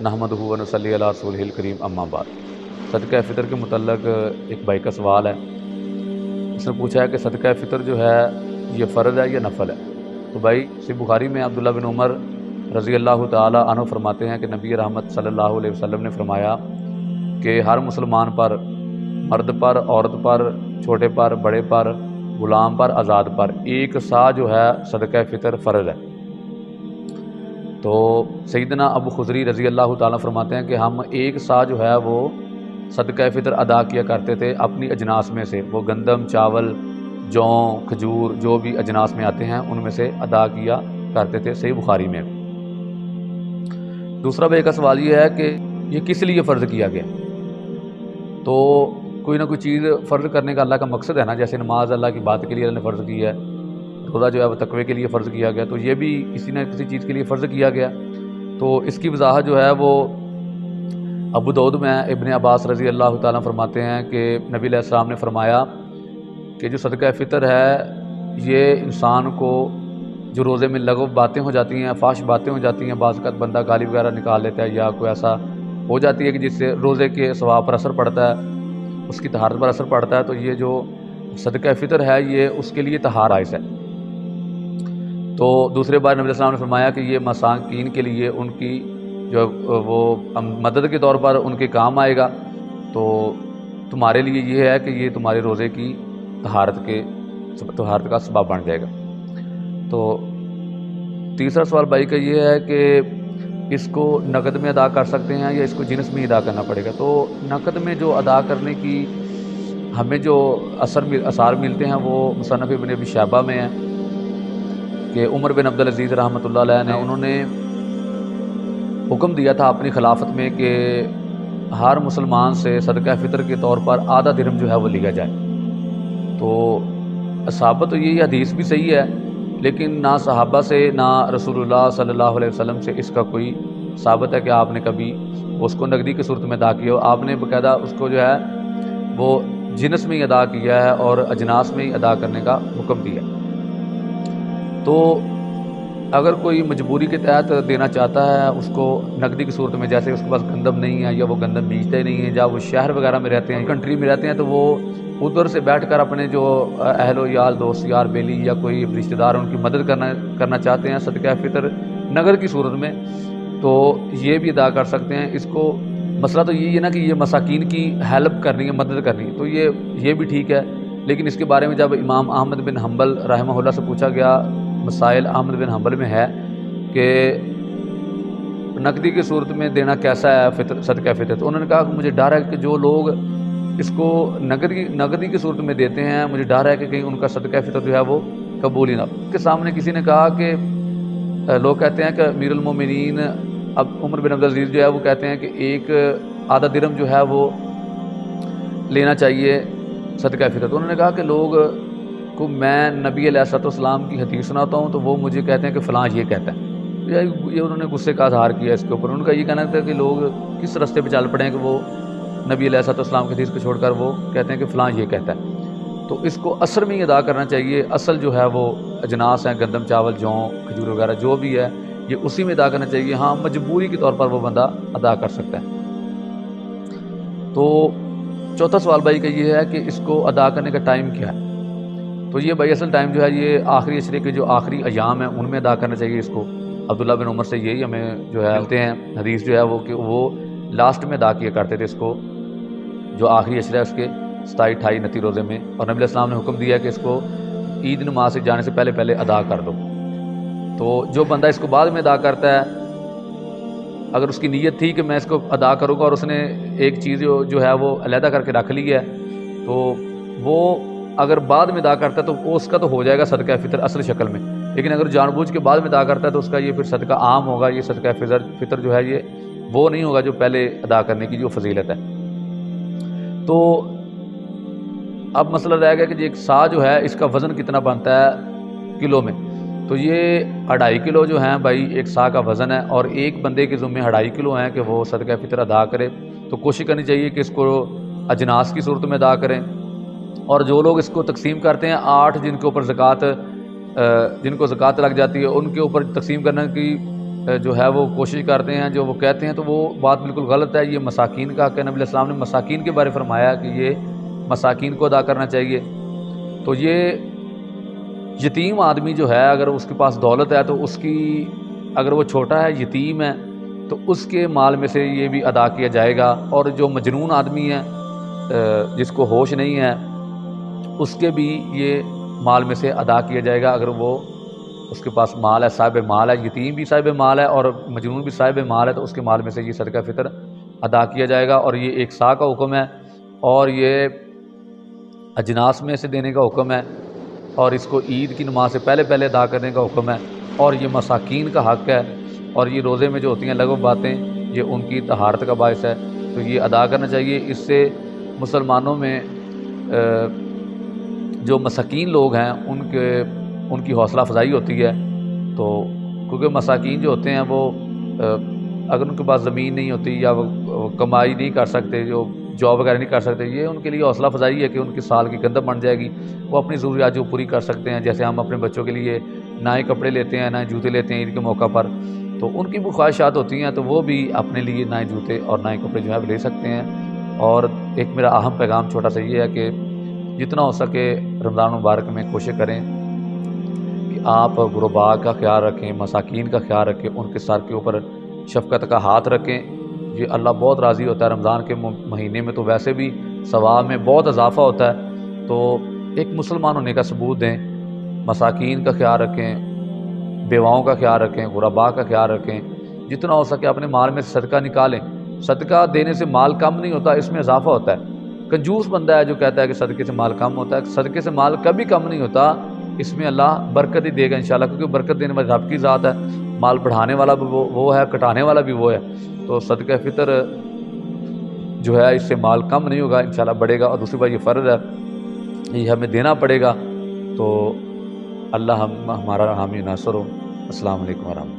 نحمدہ و نصلی علی رسولہ الکریم اما بعد۔ صدقہ فطر کے متعلق ایک بھائی کا سوال ہے۔ اس نے پوچھا ہے کہ صدقہ فطر جو ہے یہ فرض ہے یا نفل ہے؟ تو بھائی صحیح بخاری میں عبداللہ بن عمر رضی اللہ تعالی عنہ فرماتے ہیں کہ نبی رحمت صلی اللہ علیہ وسلم نے فرمایا کہ ہر مسلمان پر، مرد پر، عورت پر، چھوٹے پر، بڑے پر، غلام پر، آزاد پر ایک سا جو ہے صدقہ فطر فرض ہے۔ تو سیدنا ابو خضری رضی اللہ تعالیٰ فرماتے ہیں کہ ہم ایک سا جو ہے وہ صدقہ فطر ادا کیا کرتے تھے اپنی اجناس میں سے، وہ گندم، چاول، جو، کھجور، جو بھی اجناس میں آتے ہیں ان میں سے ادا کیا کرتے تھے، صحیح بخاری میں۔ دوسرا بھائی کا سوال یہ ہے کہ یہ کس لیے فرض کیا گیا؟ تو کوئی نہ کوئی چیز فرض کرنے کا اللہ کا مقصد ہے نا، جیسے نماز اللہ کی بات کے لیے اللہ نے فرض کی ہے، روزہ جو ہے وہ تقوی کے لیے فرض کیا گیا، تو یہ بھی کسی نہ کسی چیز کے لیے فرض کیا گیا۔ تو اس کی وضاحت جو ہے وہ ابو داؤد میں ابن عباس رضی اللہ تعالیٰ فرماتے ہیں کہ نبی علیہ السلام نے فرمایا کہ جو صدقہ فطر ہے یہ انسان کو جو روزے میں لغو باتیں ہو جاتی ہیں، فحش باتیں ہو جاتی ہیں، بعض اوقات بندہ گالی وغیرہ نکال لیتا ہے یا کوئی ایسا ہو جاتی ہے کہ جس سے روزے کے ثواب پر اثر پڑتا ہے، اس کی طہارت پر اثر پڑتا ہے، تو یہ جو صدقہ فطر ہے یہ اس کے لیے طہارت ہے۔ تو دوسرے بار نبی علیہ السلام نے فرمایا کہ یہ مساکین کے لیے ان کی جو وہ مدد کے طور پر ان کے کام آئے گا، تو تمہارے لیے یہ ہے کہ یہ تمہارے روزے کی طہارت کا سبب بن جائے گا۔ تو تیسرا سوال بھائی کا یہ ہے کہ اس کو نقد میں ادا کر سکتے ہیں یا اس کو جنس میں ادا کرنا پڑے گا؟ تو نقد میں جو ادا کرنے کی ہمیں جو اثار ملتے ہیں وہ مصنف ابن ابی شیبہ میں ہیں کہ عمر بن عبدالعزیز رحمۃ اللہ علیہ نے انہوں نے حکم دیا تھا اپنی خلافت میں کہ ہر مسلمان سے صدقہ فطر کے طور پر آدھا درہم جو ہے وہ لیا جائے۔ تو صحابہ تو یہ حدیث بھی صحیح ہے، لیکن نہ صحابہ سے نہ رسول اللہ صلی اللہ علیہ وسلم سے اس کا کوئی ثابت ہے کہ آپ نے کبھی اس کو نقدی کی صورت میں ادا کیا ہو۔ آپ نے باقاعدہ اس کو جو ہے وہ جنس میں ہی ادا کیا ہے اور اجناس میں ہی ادا کرنے کا حکم دیا۔ تو اگر کوئی مجبوری کے تحت دینا چاہتا ہے اس کو نقدی کی صورت میں، جیسے اس کے پاس گندم نہیں ہے یا وہ گندم بیچتا ہی نہیں ہے، یا وہ شہر وغیرہ میں رہتے ہیں، کنٹری میں رہتے ہیں، تو وہ ادھر سے بیٹھ کر اپنے جو اہل و عیال، دوست یار بیلی یا کوئی رشتہ دار ان کی مدد کرنا چاہتے ہیں صدقہ فطر نقد کی صورت میں، تو یہ بھی ادا کر سکتے ہیں۔ اس کو مسئلہ تو یہی ہے نا کہ یہ مساکین کی ہیلپ کرنی ہے، مدد کرنی ہے، تو یہ بھی ٹھیک ہے۔ لیکن اس کے بارے میں جب امام احمد بن حنبل رحمہ اللہ سے پوچھا گیا، مسائل احمد بن حنبل میں ہے کہ نقدی کی صورت میں دینا کیسا ہے صدقہ فطر، تو انہوں نے کہا کہ مجھے ڈر ہے کہ جو لوگ اس کو نقدی کی صورت میں دیتے ہیں، مجھے ڈر ہے کہ کہیں ان کا صدقہ فطر جو ہے وہ قبول ہی نہ ہو۔ کے سامنے کسی نے کہا کہ لوگ کہتے ہیں کہ امیر المومنین اب عمر بن عبدالعزیز جو ہے وہ کہتے ہیں کہ ایک آدھا درہم جو ہے وہ لینا چاہیے صدقہ فطر۔ تو انہوں نے کہا کہ لوگ کو میں نبی علیہ السلام کی حدیث سناتا ہوں تو وہ مجھے کہتے ہیں کہ فلاں یہ کہتا ہے، یہ انہوں نے غصے کا اظہار کیا اس کے اوپر۔ ان کا یہ کہنا تھا کہ لوگ کس راستے پہ چل پڑے ہیں کہ وہ نبی علیہ السلام کی حدیث کو چھوڑ کر وہ کہتے ہیں کہ فلاں یہ کہتا ہے۔ تو اس کو اثر میں ہی ادا کرنا چاہیے، اصل جو ہے وہ اجناس ہیں، گندم، چاول، جو، کھجور وغیرہ جو بھی ہے یہ اسی میں ادا کرنا چاہیے۔ ہاں مجبوری کے طور پر وہ بندہ ادا کر سکتا ہے۔ تو چوتھا سوال بھائی کا یہ ہے کہ اس کو ادا کرنے کا ٹائم کیا ہے؟ تو یہ بھائی اصل ٹائم جو ہے یہ آخری عشرے کے جو آخری ایام ہیں ان میں ادا کرنا چاہیے اس کو۔ عبداللہ بن عمر سے یہی ہمیں جو ہے ملتے ہیں حدیث جو ہے وہ کہ وہ لاسٹ میں ادا کیا کرتے تھے اس کو، جو آخری عشرہ ہے اس کے 27، 28، 29 روزے میں، اور نبی علیہ السلام نے حکم دیا کہ اس کو عید نماز سے جانے سے پہلے ادا کر دو۔ تو جو بندہ اس کو بعد میں ادا کرتا ہے، اگر اس کی نیت تھی کہ میں اس کو ادا کروں گا اور اس نے ایک چیز جو ہے وہ علیحدہ کر کے رکھ لی ہے، تو وہ اگر بعد میں ادا کرتا ہے تو اس کا تو ہو جائے گا صدقہ فطر اصل شکل میں، لیکن اگر جان بوجھ کے بعد میں ادا کرتا ہے تو اس کا یہ پھر صدقہ عام ہوگا، یہ صدقہ فطر جو ہے یہ وہ نہیں ہوگا جو پہلے ادا کرنے کی جو فضیلت ہے۔ تو اب مسئلہ رہ گیا کہ ایک سا جو ہے اس کا وزن کتنا بنتا ہے کلو میں؟ تو یہ 2.5 کلو جو ہیں بھائی ایک سا کا وزن ہے، اور ایک بندے کے ذمہ 2.5 کلو ہیں کہ وہ صدقہ فطر ادا کرے۔ تو کوشش کرنی چاہیے کہ اس کو اجناس کی صورت میں ادا کریں، اور جو لوگ اس کو تقسیم کرتے ہیں 8 جن کے اوپر زکوٰۃ لگ جاتی ہے ان کے اوپر تقسیم کرنے کی جو ہے وہ کوشش کرتے ہیں، جو وہ کہتے ہیں تو وہ بات بالکل غلط ہے۔ یہ مساکین کا حق ہے، نبی علیہ السلام نے مساکین کے بارے فرمایا کہ یہ مساکین کو ادا کرنا چاہیے۔ تو یہ یتیم آدمی جو ہے اگر اس کے پاس دولت ہے تو اس کی، اگر وہ چھوٹا ہے یتیم ہے تو اس کے مال میں سے یہ بھی ادا کیا جائے گا، اور جو مجنون آدمی ہے جس کو ہوش نہیں ہے اس کے بھی یہ مال میں سے ادا کیا جائے گا، اگر وہ اس کے پاس مال ہے، صاحب مال ہے، یتیم بھی صاحب مال ہے اور مجنون بھی صاحب مال ہے، تو اس کے مال میں سے یہ صدقہ فطر ادا کیا جائے گا۔ اور یہ ایک سا کا حکم ہے، اور یہ اجناس میں سے دینے کا حکم ہے، اور اس کو عید کی نماز سے پہلے پہلے ادا کرنے کا حکم ہے، اور یہ مساکین کا حق ہے، اور یہ روزے میں جو ہوتی ہیں لغو باتیں یہ ان کی طہارت کا باعث ہے، تو یہ ادا کرنا چاہیے۔ اس سے مسلمانوں میں جو مساکین لوگ ہیں ان کی حوصلہ افزائی ہوتی ہے۔ تو کیونکہ مساکین جو ہوتے ہیں وہ اگر ان کے پاس زمین نہیں ہوتی یا وہ کمائی نہیں کر سکتے، جو جاب وغیرہ نہیں کر سکتے، یہ ان کے لیے حوصلہ افزائی ہے کہ ان کی سال کی گندم بن جائے گی، وہ اپنی ضروریات جو پوری کر سکتے ہیں۔ جیسے ہم اپنے بچوں کے لیے نئے کپڑے لیتے ہیں، نئے جوتے لیتے ہیں عید کے موقع پر، تو ان کی بھی خواہشات ہوتی ہیں تو وہ بھی اپنے لیے نئے جوتے اور نئے کپڑے جو ہے لے سکتے ہیں۔ اور ایک میرا اہم پیغام چھوٹا سا یہ ہے کہ جتنا ہو سکے رمضان مبارک میں کوشش کریں کہ آپ غرباء کا خیال رکھیں، مساکین کا خیال رکھیں، ان کے سر کے اوپر شفقت کا ہاتھ رکھیں۔ یہ اللہ بہت راضی ہوتا ہے۔ رمضان کے مہینے میں تو ویسے بھی ثواب میں بہت اضافہ ہوتا ہے، تو ایک مسلمان ہونے کا ثبوت دیں، مساکین کا خیال رکھیں، بیواؤں کا خیال رکھیں، غرباء کا خیال رکھیں، جتنا ہو سکے اپنے مال میں سے صدقہ نکالیں۔ صدقہ دینے سے مال کم نہیں ہوتا، اس میں اضافہ ہوتا ہے۔ کنجوس بندہ ہے جو کہتا ہے کہ صدقے سے مال کم ہوتا ہے، صدقے سے مال کبھی کم نہیں ہوتا، اس میں اللہ برکت ہی دے گا انشاءاللہ، کیونکہ برکت دینے والی رب کی ذات ہے، مال بڑھانے والا بھی وہ ہے، کٹانے والا بھی وہ ہے۔ تو صدقہ فطر جو ہے اس سے مال کم نہیں ہوگا، انشاءاللہ بڑھے گا۔ اور دوسری بات یہ فرض ہے، یہ ہمیں دینا پڑے گا۔ تو اللہ ہمارا حامی ناصر ہو۔ السلام علیکم ورحمۃ اللہ۔